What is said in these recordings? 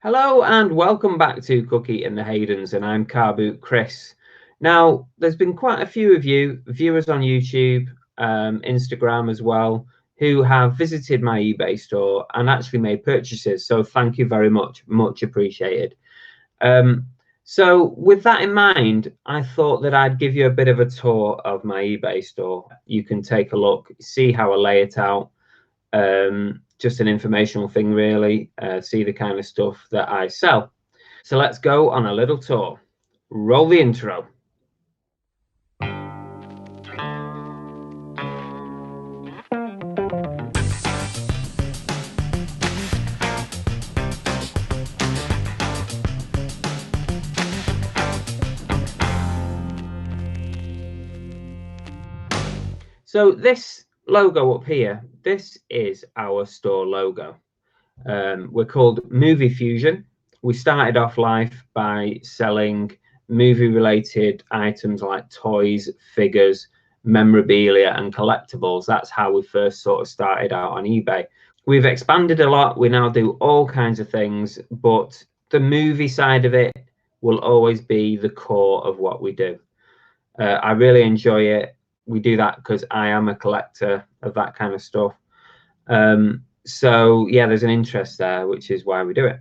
Hello and welcome back to Cookie and the Haydens, and I'm Car Boot Chris. Now, there's been quite a few of you, viewers on YouTube, Instagram as well, who have visited my eBay store and actually made purchases. So thank you very much, much appreciated. So with that in mind, I thought that I'd give you a bit of a tour of my eBay store. You can take a look, see how I lay it out. Just an informational thing, really. See the kind of stuff that I sell. So let's go on a little tour. Roll the intro. So this logo up here, this is our store logo. We're called Movie Fusion. We started off life by selling movie-related items like toys, figures, memorabilia, and collectibles. That's how we first sort of started out on eBay. We've expanded a lot. We now do all kinds of things, but the movie side of it will always be the core of what we do. I really enjoy it. We do that because I am a collector of that kind of stuff. So yeah, there's an interest there, which is why we do it.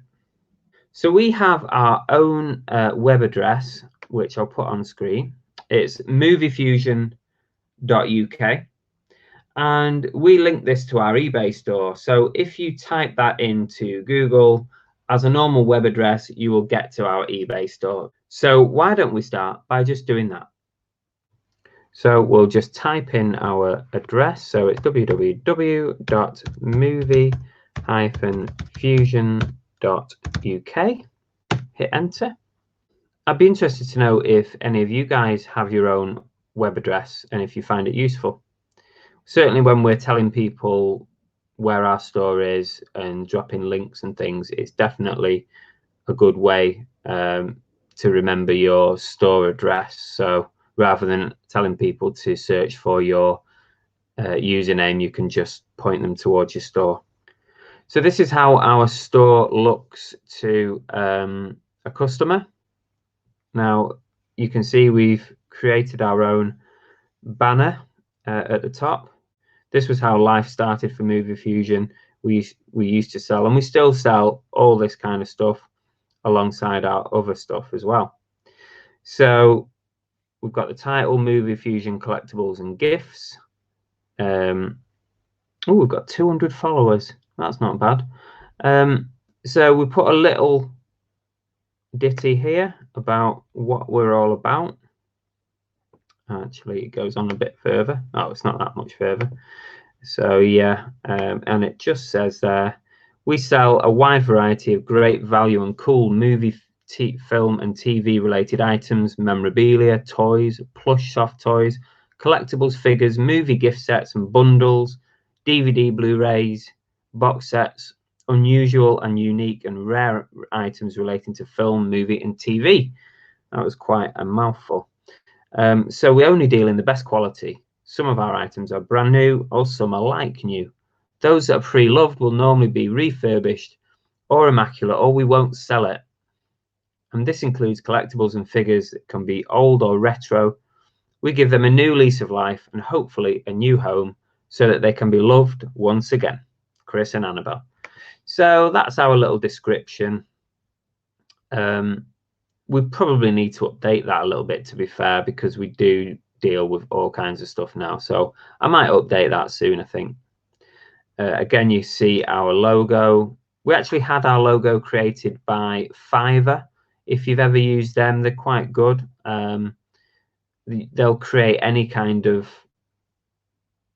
So we have our own web address, which I'll put on screen. It's moviefusion.uk, and we link this to our eBay store. So if you type that into Google as a normal web address, you will get to our eBay store. So why don't we start by just doing that? So we'll just type in our address. So it's www.movie-fusion.uk. Hit enter. I'd be interested to know if any of you guys have your own web address and if you find it useful. Certainly when we're telling people where our store is and dropping links and things, it's definitely a good way to remember your store address. So rather than telling people to search for your username, you can just point them towards your store. So this is how our store looks to a customer. Now you can see we've created our own banner at the top. This was how life started for Movie Fusion. We used to sell, and we still sell, all this kind of stuff alongside our other stuff as well. So we've got the title, Movie Fusion Collectibles and Gifts. Oh, we've got 200 followers. That's not bad. So we put a little ditty here about what we're all about. Actually, it goes on a bit further. Oh, it's not that much further. So yeah, and it just says there, we sell a wide variety of great value and cool movie, film and TV related items, memorabilia, toys, plush soft toys, collectibles, figures, movie gift sets and bundles, DVD, Blu-rays, box sets, unusual and unique and rare items relating to film, movie and TV. That was quite a mouthful. So we only deal in the best quality. Some of our items are brand new, or some are like new. Those that are pre-loved will normally be refurbished or immaculate, or we won't sell it. And this includes collectibles and figures that can be old or retro. We give them a new lease of life and hopefully a new home so that they can be loved once again. Chris and Annabelle. So that's our little description. We probably need to update that a little bit, to be fair, because we do deal with all kinds of stuff now. So I might update that soon, I think. Again, you see our logo. We actually had our logo created by Fiverr. If you've ever used them, they're quite good. They'll create any kind of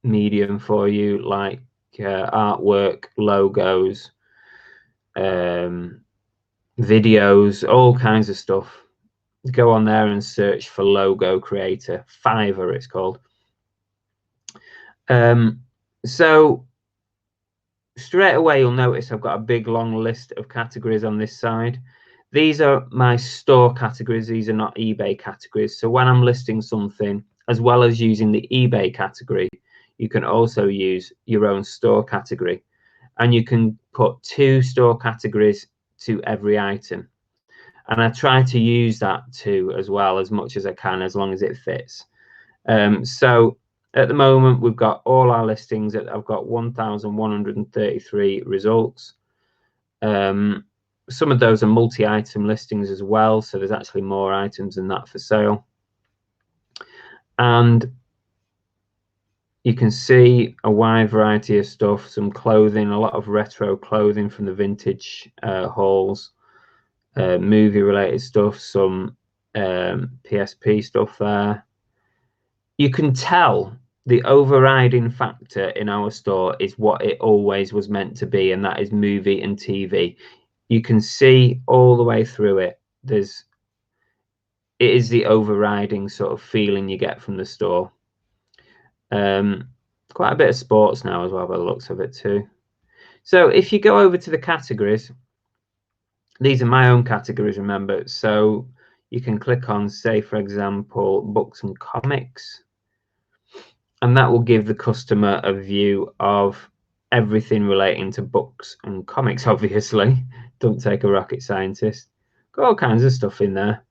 medium for you, like artwork, logos, videos, all kinds of stuff. Go on there and search for logo creator. Fiverr it's called. So straight away you'll notice I've got a big long list of categories on this side. These are my store categories. These are not eBay categories. So when I'm listing something, as well as using the eBay category, you can also use your own store category, and you can put 2 store categories to every item. And I try to use that too as well, as much as I can, as long as it fits. So at the moment, we've got all our listings. I've got 1,133 results. Some of those are multi-item listings as well, so there's actually more items than that for sale. And you can see a wide variety of stuff, some clothing, a lot of retro clothing from the vintage hauls, movie related stuff, some PSP stuff there. You can tell the overriding factor in our store is what it always was meant to be, and that is movie and TV. You can see all the way through it. It is the overriding sort of feeling you get from the store. Quite a bit of sports now as well by the looks of it too. So if you go over to the categories, these are my own categories, remember. So you can click on, say, for example, books and comics. And that will give the customer a view of everything relating to books and comics, obviously. Don't take a rocket scientist. Got all kinds of stuff in there.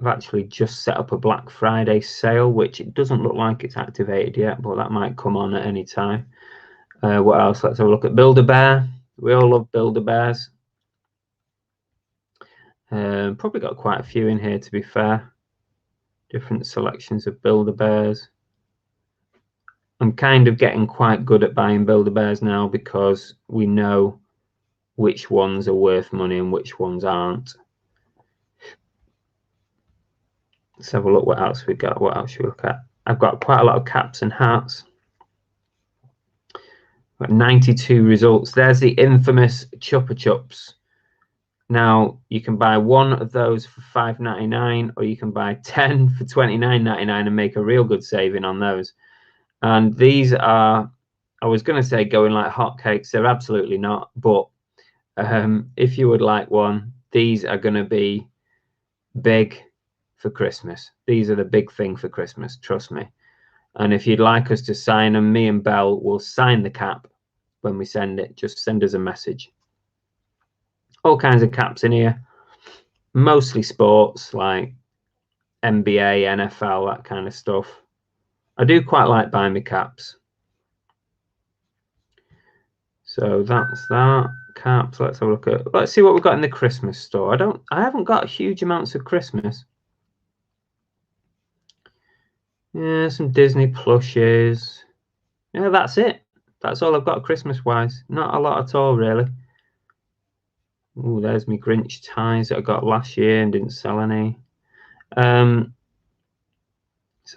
I've actually just set up a Black Friday sale, which it doesn't look like it's activated yet, but that might come on at any time. What else? Let's have a look at Build-A-Bear. We all love Build-A-Bears. Probably got quite a few in here, to be fair. Different selections of Build-A-Bears. I'm kind of getting quite good at buying Build-A-Bears now because we know which ones are worth money and which ones aren't. Let's have a look what else we got. What else should we look at? I've got quite a lot of caps and hats. Got 92 results. There's the infamous Chupa Chups. Now you can buy one of those for $5.99, or you can buy 10 for $29.99 and make a real good saving on those. And these are, I was going to say going like hotcakes. They're absolutely not. But if you would like one, these are going to be big for Christmas. These are the big thing for Christmas, trust me. And if you'd like us to sign them, me and Belle will sign the cap when we send it. Just send us a message. All kinds of caps in here, mostly sports like NBA, NFL, that kind of stuff. I do quite like buying my caps. So that's that. Caps. Let's have a look at. Let's see what we've got in the Christmas store. I haven't got huge amounts of Christmas. Yeah, some Disney plushes. Yeah, that's it. That's all I've got Christmas-wise. Not a lot at all, really. Oh, there's my Grinch ties that I got last year and didn't sell any. So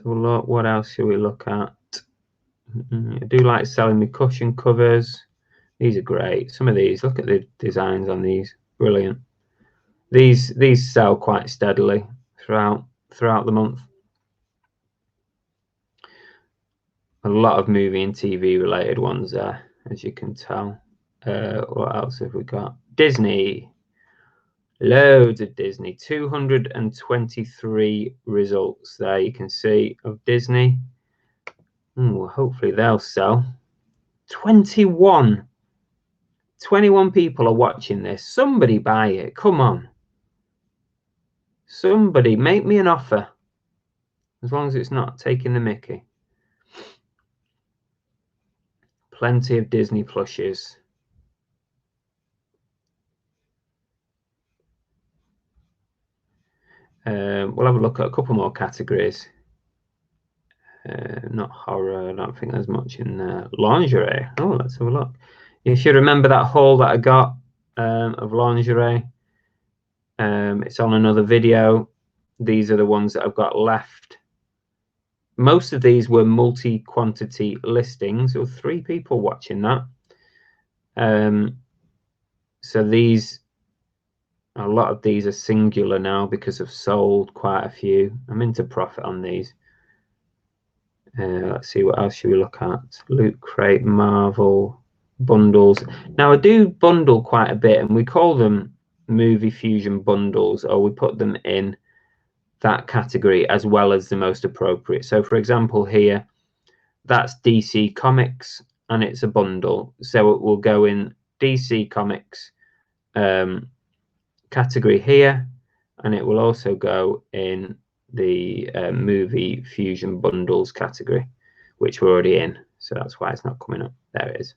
look, what else should we look at? I do like selling the cushion covers. These are great. Some of these, look at the designs on these. Brilliant. These sell quite steadily throughout the month. A lot of movie and TV related ones there, as you can tell. What else have we got? Disney. Loads of Disney. 223 results there you can see of Disney. Ooh, hopefully they'll sell. 21 people are watching this. Somebody buy it. Come on. Somebody make me an offer. As long as it's not taking the mickey. Plenty of Disney plushes. We'll have a look at a couple more categories. Not horror. I don't think there's much in there. Lingerie. Oh, let's have a look. If you remember that haul that I got of lingerie, it's on another video. These are the ones that I've got left. Most of these were multi-quantity listings. There were 3 people watching that. So these, a lot of these are singular now because I've sold quite a few. I'm into profit on these. Let's see, what else should we look at? Loot Crate, Marvel, bundles. Now I do bundle quite a bit, and we call them movie fusion bundles, or we put them in that category as well as the most appropriate. So for example here, that's DC Comics and it's a bundle, so it will go in DC Comics category here, and it will also go in the movie fusion bundles category, which we're already in, so that's why it's not coming up. There it is.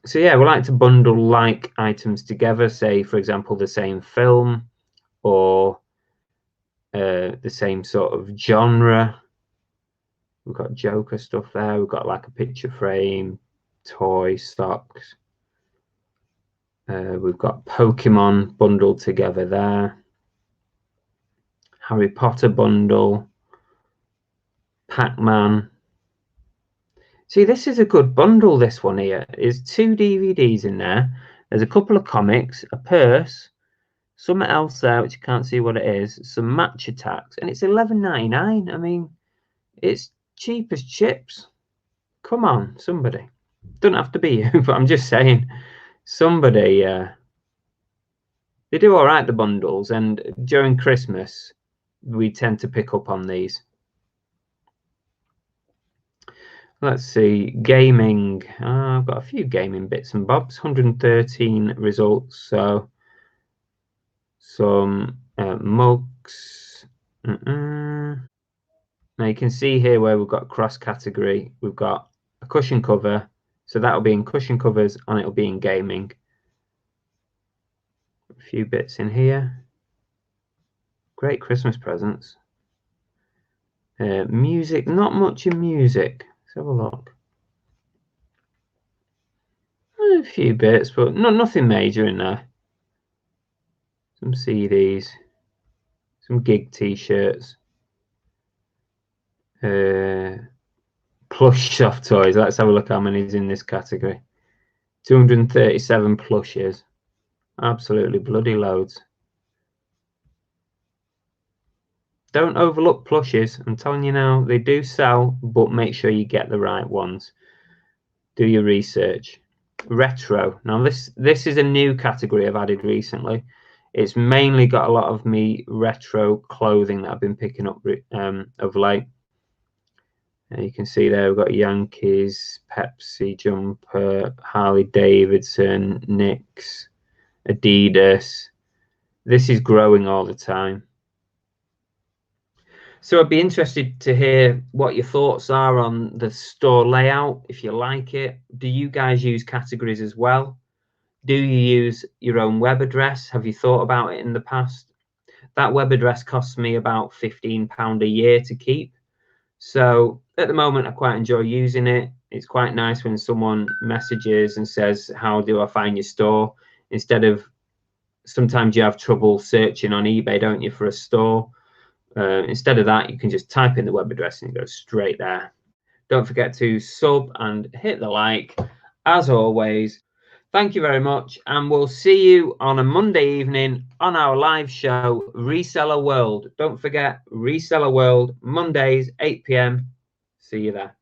So yeah, we like to bundle like items together, say for example the same film or the same sort of genre. We've got Joker stuff there, we've got like a picture frame, toy stocks. We've got Pokemon bundled together there. Harry Potter bundle. Pac-Man. See, this is a good bundle, this one here. There's 2 DVDs in there. There's a couple of comics, a purse, something else there which you can't see what it is, some match attacks, and it's $11.99. I mean, it's cheap as chips. Come on, somebody. Doesn't have to be you, but I'm just saying, somebody. They do all right, the bundles, and during Christmas, we tend to pick up on these. Let's see, gaming. I've got a few gaming bits and bobs. 113 results. So some mugs. Now you can see here where we've got cross category. We've got a cushion cover. So that'll be in cushion covers and it'll be in gaming. A few bits in here. Great Christmas presents. Music, not much in music. Let's have a look. A few bits, but nothing major in there. Some CDs, some gig t-shirts, plush soft toys. Let's have a look how many is in this category. 237 plushes. Absolutely bloody loads. Don't overlook plushes. I'm telling you now, they do sell, but make sure you get the right ones. Do your research. Retro. Now this is a new category I've added recently. It's mainly got a lot of me retro clothing that I've been picking up of late. You can see there we've got Yankees, Pepsi jumper, Harley Davidson, Knicks, Adidas. This is growing all the time. So I'd be interested to hear what your thoughts are on the store layout, if you like it. Do you guys use categories as well? Do you use your own web address? Have you thought about it in the past? That web address costs me about £15 a year to keep. So at the moment, I quite enjoy using it. It's quite nice when someone messages and says, how do I find your store? Instead of, sometimes you have trouble searching on eBay, don't you, for a store? Instead of that, you can just type in the web address and it goes straight there. Don't forget to sub and hit the like. As always, thank you very much, and we'll see you on a Monday evening on our live show, Reseller World. Don't forget, Reseller World, Mondays, 8 PM. See you there.